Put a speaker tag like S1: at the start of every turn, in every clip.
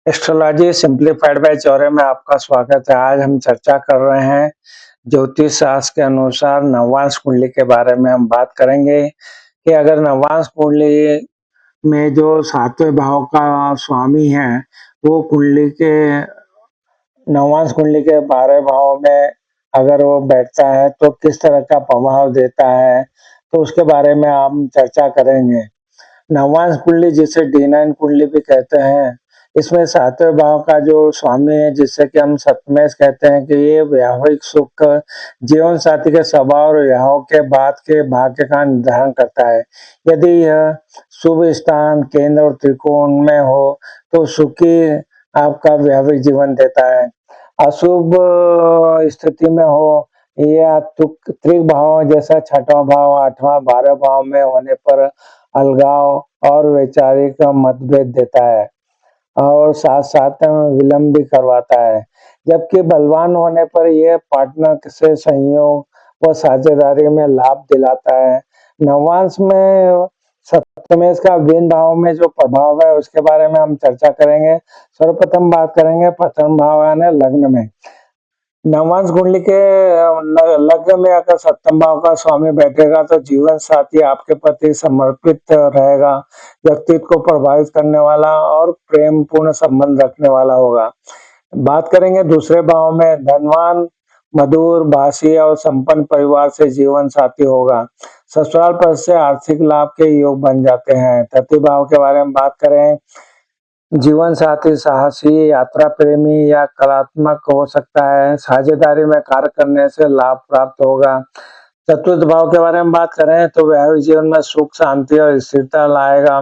S1: Astrology simplified bye Chaure में आपका स्वागत है। आज हम चर्चा कर रहे हैं ज्योतिष शास्त्र के अनुसार नववांश कुंडली के बारे में हम बात करेंगे कि अगर नववांश कुंडली में जो सातवें भाव का स्वामी है वो कुंडली के नववांश कुंडली के 12 भाव में अगर वो बैठता है तो किस तरह का प्रभाव देता है, तो उसके बारे में हम चर्चा करेंगे। नववांश कुंडली जिसे D9 कुंडली भी कहते हैं, इसमें सातवें भाव का जो स्वामी है जिसे कि हम सप्तमेश कहते हैं कि ये वैवाहिक सुख, जीवन साथी के स्वभाव और विवाह के बाद के भाग्य का निर्धारण करता है। यदि यह शुभ स्थान, केंद्र और त्रिकोण में हो तो सुखी आपका वैवाहिक जीवन देता है। अशुभ स्थिति में हो या त्रिक भाव जैसा छठवां भाव, आठवां, 12 भाव में होने पर अलगाव और वैचारिक मतभेद देता है और साथ-साथ में विलंब भी करवाता है। जबकि बलवान होने पर यह पार्टनर से संयोग व साझेदारी में लाभ दिलाता है। नववांश में सप्तमेश का भिन्न भाव में जो प्रभाव है उसके बारे में हम चर्चा करेंगे। सर्वप्रथम बात करेंगे प्रथम भाव यानी लग्न में। नववांश कुंडली के लग्न में अगर सप्तम भाव का स्वामी बैठेगा तो जीवन साथी आपके प्रति समर्पित रहेगा, व्यक्तित्व को प्रभावित करने वाला और प्रेम पूर्ण संबंध रखने वाला होगा। बात करेंगे दूसरे भाव में धनवान, मधुर, भाषी और संपन्न परिवार से जीवन साथी होगा। ससुराल पद से आर्थिक लाभ के योग बन जाते हैं। तृतीय भाव के बारे में बात करें, जीवन साथी साहसी, यात्रा प्रेमी या कलात्मक हो सकता है। साझेदारी में कार्य करने से लाभ प्राप्त होगा। चतुर्थ भाव के बारे में बात करें तो वैवाहिक जीवन में सुख, शांति और स्थिरता लाएगा।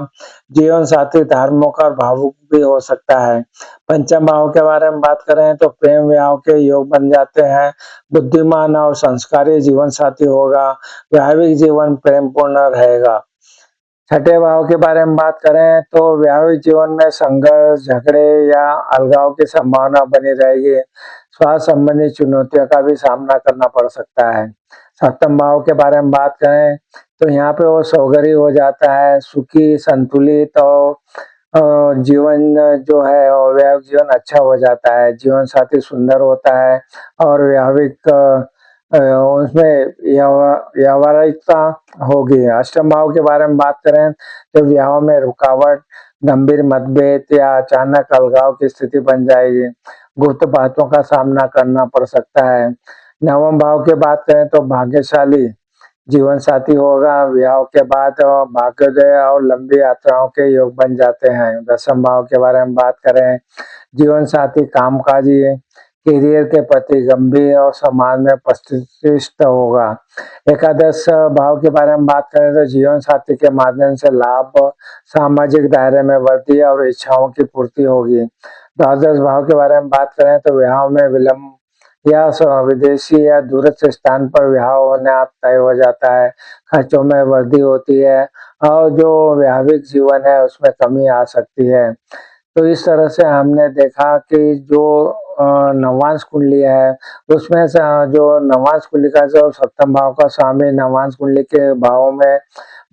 S1: जीवन साथी धार्मिक और भावुक भी हो सकता है। पंचम भाव के बारे में बात करें तो प्रेम विवाह के योग बन जाते हैं। बुद्धिमान और संस्कारी जीवन साथी होगा। वैवाहिक जीवन प्रेमपूर्ण रहेगा। छठे भाव के बारे में बात करें तो वैवाहिक जीवन में संघर्ष, झगड़े या अलगाव की संभावना बनी रहेगी। स्वास्थ्य संबंधी चुनौतियों का भी सामना करना पड़ सकता है। सप्तम भाव के बारे में बात करें तो यहाँ पे वो सौगरी हो जाता है, सुखी, संतुलित और जीवन जो है वैवाहिक जीवन अच्छा हो जाता है। जीवन साथी सुंदर होता है और वैवाहिक उसमें व्यावहारिकता होगी। अष्टम भाव के बारे में बात करें तो विवाह में रुकावट, गंभीर मतभेद या अचानक अलगाव की स्थिति बन जाएगी। गुप्त बातों का सामना करना पड़ सकता है। नवम भाव की बात करें तो भाग्यशाली जीवन साथी होगा। विवाह के बाद भाग्योदय और लंबी यात्राओं के योग बन जाते हैं। दसम भाव के बारे में बात करें, जीवन साथी कामकाजी, करियर के प्रति गंभीर और समाज में प्रतिष्ठित होगा। एकादश भाव के बारे में बात करें तो जीवन साथी के माध्यम से लाभ, सामाजिक दायरे में वृद्धि और इच्छाओं की पूर्ति होगी। द्वादश भाव के बारे में बात करें तो विवाह में विलंब या विदेशी या दूरस्थ स्थान पर विवाह होना तय हो जाता है। खर्चों में वृद्धि होती है और जो वैवाहिक जीवन है उसमें कमी आ सकती है। तो इस तरह से हमने देखा कि जो नववांश कुंडली है उसमें से जो नववांश कुंडली का जो सप्तम भाव का स्वामी नववांश कुंडली के भावों में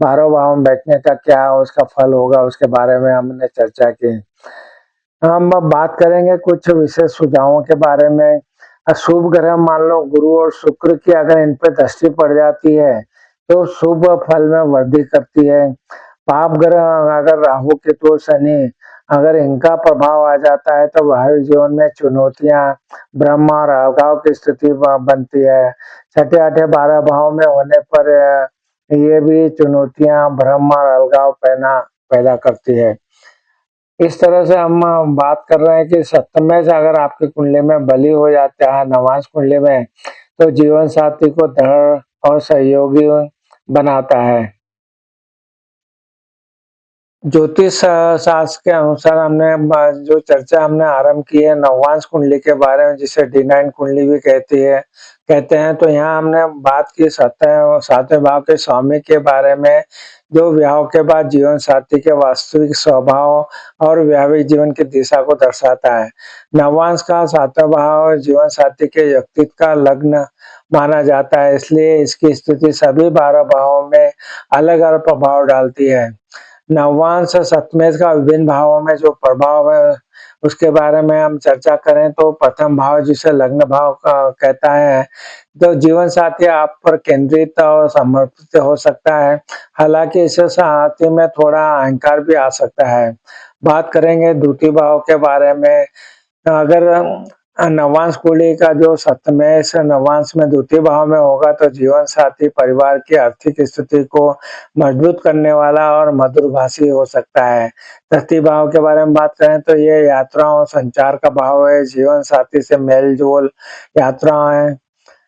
S1: 12 भाव में बैठने का क्या उसका फल होगा उसके बारे में हमने चर्चा की। हम अब बात करेंगे कुछ विशेष सुझावों के बारे में। अशुभ ग्रह मान लो गुरु और शुक्र की अगर इन पे दृष्टि पड़ जाती है तो शुभ फल में वृद्धि करती है। पाप ग्रह अगर राहु, केतु, शनि अगर इनका प्रभाव आ जाता है तो वैवाहिक जीवन में चुनौतियां, भ्रम और अलगाव की स्थिति बनती है। छठे, आठे, 12 भाव में होने पर ये भी चुनौतियां, भ्रम और अलगाव पैदा करती है। इस तरह से हम बात कर रहे हैं कि सप्तमेश अगर आपकी कुंडली में बली हो जाता है नववांश कुंडली में तो जीवन साथी को दृढ़ और सहयोगी बनाता है। ज्योतिष शास्त्र के अनुसार हमने जो चर्चा हमने आरंभ की है नववांश कुंडली के बारे में जिसे D9 कुंडली भी कहते हैं, तो यहाँ हमने बात की सातवें भाव के स्वामी के बारे में जो विवाह के बाद जीवन साथी के वास्तविक स्वभाव और वैवाहिक जीवन की दिशा को दर्शाता है। नववांश का सातवां भाव जीवन साथी के व्यक्तित्व का लग्न माना जाता है, इसलिए इसकी स्थिति सभी 12 भावों में अलग अलग प्रभाव डालती है। नवांश और सप्तमेश का विभिन्न भावों में जो प्रभाव है उसके बारे में हम चर्चा करें तो प्रथम भाव जिसे लग्न भाव कहता है, तो जीवन साथी आप पर केंद्रित और समर्पित हो सकता है। हालांकि इस साथी में थोड़ा अहंकार भी आ सकता है। बात करेंगे द्वितीय भाव के बारे में। अगर नवांश कुंडली का जो सप्तमेश नवांश में द्वितीय भाव में होगा तो जीवन साथी परिवार की आर्थिक स्थिति को मजबूत करने वाला और मधुरभाषी हो सकता है। तृतीय भाव के बारे में बात करें तो ये यात्राओं और संचार का भाव है। जीवन साथी से मेल जोल, यात्राएं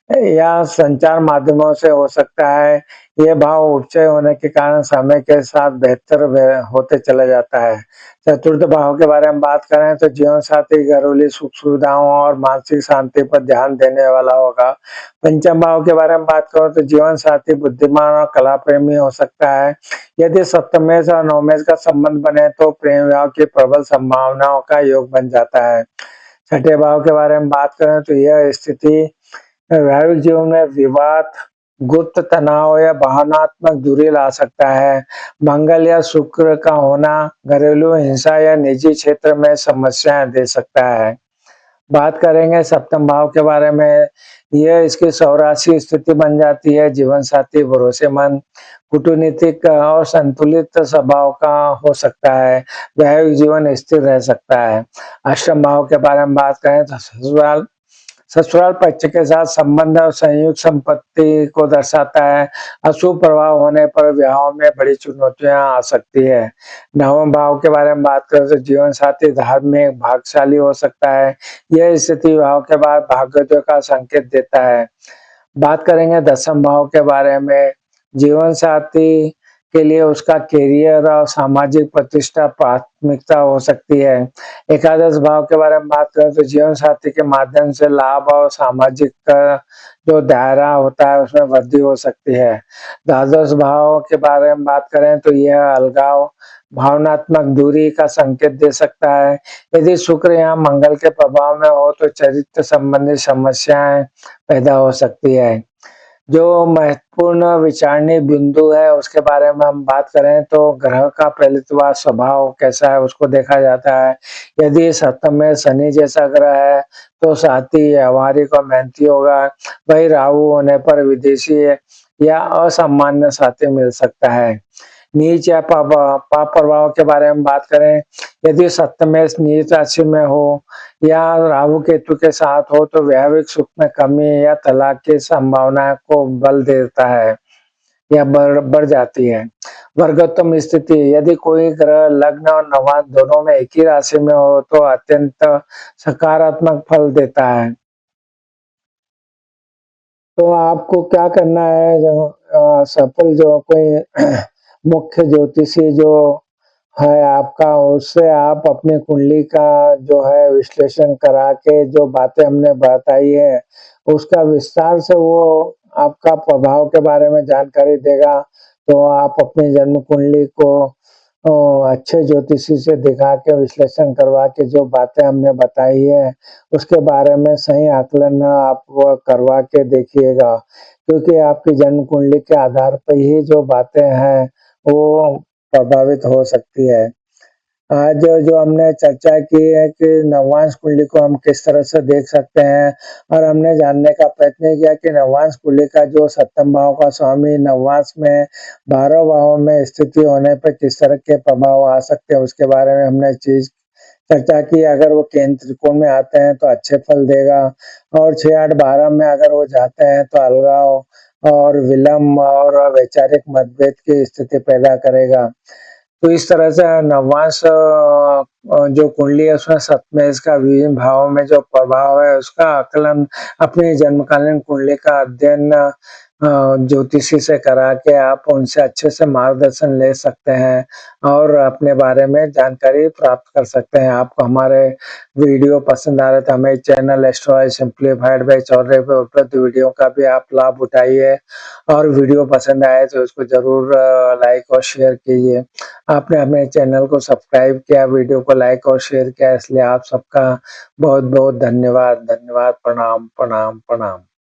S1: या संचार माध्यमों से हो सकता है। ये भाव उपचय होने के कारण समय के साथ बेहतर होते चला जाता है। चतुर्थ भाव के बारे में बात करें तो जीवन साथी घरेलू सुख सुविधाओं और मानसिक शांति पर ध्यान देने वाला होगा। पंचम भाव के बारे में बात करो तो जीवन साथी बुद्धिमान और कला प्रेमी हो सकता है। यदि सप्तमेश और नवमेश का संबंध बने तो प्रेम विवाह की प्रबल संभावनाओं का योग बन जाता है। छठे भाव के बारे में बात करें तो यह स्थिति वैवाहिक जीवन में विवाद, गुप्त तनाव या भावनात्मक दूरी ला सकता है। मंगल या शुक्र का होना घरेलू हिंसा या निजी क्षेत्र में समस्याएं दे सकता है। बात करेंगे सप्तम भाव के बारे में। यह इसकी सौराशी स्थिति बन जाती है। जीवन साथी भरोसेमंद, कूटनीतिक और संतुलित स्वभाव का हो सकता है। वैवाहिक जीवन स्थिर रह सकता है। अष्टम भाव के बारे में बात करें तो ससुराल पक्ष के साथ संबंध और संयुक्त संपत्ति को दर्शाता है। अशुभ प्रभाव होने पर विवाहों में बड़ी चुनौतियां आ सकती है। नवम भाव के बारे में बात करें तो जीवन साथी धार्मिक भाग्यशाली हो सकता है। यह स्थिति विवाह के बाद भाग्योदय का संकेत देता है। बात करेंगे दसम भाव के बारे में। जीवन साथी के लिए उसका करियर और सामाजिक प्रतिष्ठा प्राथमिकता हो सकती है। एकादश भाव के बारे में बात करें तो जीवन साथी के माध्यम से लाभ और सामाजिक जो दायरा होता है उसमें वृद्धि हो सकती है। द्वादश भाव के बारे में बात करें तो यह अलगाव, भावनात्मक दूरी का संकेत दे सकता है। यदि शुक्र या मंगल के प्रभाव में हो तो चरित्र संबंधी समस्याएं पैदा हो सकती है। जो महत्वपूर्ण विचारणीय बिंदु है उसके बारे में हम बात करें तो ग्रह का पहलुत्व स्वभाव कैसा है उसको देखा जाता है। यदि सप्तम में शनि जैसा ग्रह है तो साथी व्यावहारिक और मेहनती होगा। वही राहु होने पर विदेशी या असामान्य साथी मिल सकता है। नीच या पाप प्रभाव के बारे में बात करें। यदि सप्तमेश नीच राशि में हो या राहु केतु के साथ हो तो वैवाहिक सुख में कमी या तलाक की संभावना को बल देता है या बढ़ जाती है। वर्गोत्तम स्थिति, यदि कोई ग्रह लग्न और नवांश दोनों में एक ही राशि में हो तो अत्यंत सकारात्मक फल देता है। तो आपको क्या करना है, जो सफल जो कोई मुख्य ज्योतिषी जो है आपका, उससे आप अपनी कुंडली का जो है विश्लेषण करा के जो बातें हमने बताई है उसका विस्तार से वो आपका प्रभाव के बारे में जानकारी देगा। तो आप अपनी जन्म कुंडली को अच्छे ज्योतिषी से दिखा के विश्लेषण करवा के जो बातें हमने बताई है उसके बारे में सही आकलन आप वो करवा के देखिएगा, क्योंकि आपकी जन्म कुंडली के आधार पर ही जो बातें हैं वो प्रभावित हो सकती है। आज जो हमने चर्चा की है कि नवांश कुंडली को हम किस तरह से देख सकते हैं और हमने जानने का प्रयत्न किया कि नवांश कुंडली का जो सप्तम भाव का स्वामी नवांश में 12 भावों में स्थिति होने पर किस तरह के प्रभाव आ सकते हैं उसके बारे में हमने चीज चर्चा की। अगर वो केंद्र त्रिकोण में आते हैं तो अच्छे फल देगा और 6, 8, 12 में अगर वो जाते हैं तो अलगाव और विलंब और वैचारिक मतभेद की स्थिति पैदा करेगा। तो इस तरह से नवांश जो कुंडली है उसमें सप्तमेश का विभिन्न भावों में जो प्रभाव है उसका आकलन अपनी जन्मकालीन कुंडली का अध्ययन ज्योतिषी से करा के आप उनसे अच्छे से मार्गदर्शन ले सकते हैं और अपने बारे में जानकारी प्राप्त कर सकते हैं। आपको हमारे वीडियो पसंद आ रहे तो हमें channel astrology simplified by Chaudhary पे उपलब्ध वीडियो का भी आप लाभ उठाइए और वीडियो पसंद आए तो उसको जरूर लाइक और शेयर कीजिए। आपने हमें चैनल को सब्सक्राइब किया, वीडियो को लाइक और शेयर किया, इसलिए आप सबका बहुत बहुत धन्यवाद। धन्यवाद। प्रणाम प्रणाम प्रणाम।